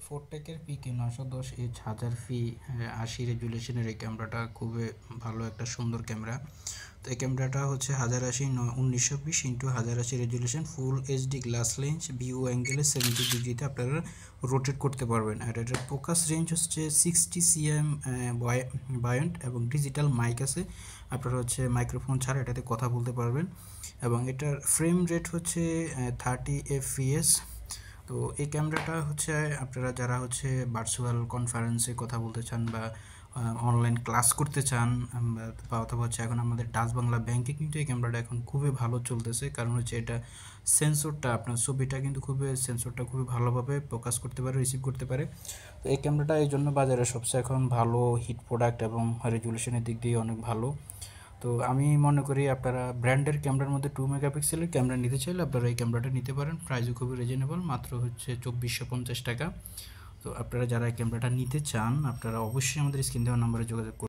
ফোরটেকের পিকে 910H1000 80 রেজুলেশনের এই ক্যামেরাটা খুবই ভালো একটা সুন্দর ক্যামেরা। তো এই ক্যামেরাটা হচ্ছে 1920x1080 resolution, full HD glass lens, view অ্যাঙ্গেলে 70 ডিগ্রিতে আপনারা রোটেট করতে পারবেন। আর এটার ফোকাস রেঞ্জ হচ্ছে 60 cm বায়ন্ট এবং ডিজিটাল মাইক আছে, আপনারা হচ্ছে মাইক্রোফোন ছাড়া এটাতে কথা বলতে পারবেন। এবং এটার ফ্রেম রেট হচ্ছে 30 fps। তো এই ক্যামেরাটা হচ্ছে আপনারা যারা হচ্ছে ভার্চুয়াল কনফারেন্সে কথা বলতে চান বা অনলাইন ক্লাস করতে চান বা অথবা হচ্ছে এখন আমাদের ডাচ বাংলা ব্যাংকে কিন্তু এই ক্যামেরাটা এখন খুবই ভালো চলতেছে, কারণ হচ্ছে এটা সেন্সরটা আপনার ছবিটা কিন্তু সেন্সরটা খুবই ভালোভাবে ফোকাস করতে পারে, রিসিভ করতে পারে। তো এই ক্যামেরাটা এই জন্য বাজারে সবচেয়ে এখন ভালো হিট প্রোডাক্ট এবং রেজুলেশনের দিক দিয়ে অনেক ভালো। তো আমি মনে করি আপনারা ব্র্যান্ডের ক্যামেরার মধ্যে 2 মেগাপিক্সেলের ক্যামেরা নিতে চাইলে আপনারা এই ক্যামেরাটা নিতে পারেন। প্রাইসও খুবই রিজনেবল, মাত্র হচ্ছে 2450 টাকা। তো আপনারা যারা এই ক্যামেরাটা নিতে চান আপনারা অবশ্যই আমাদের স্ক্রিন দেওয়া নাম্বারে যোগাযোগ করুন।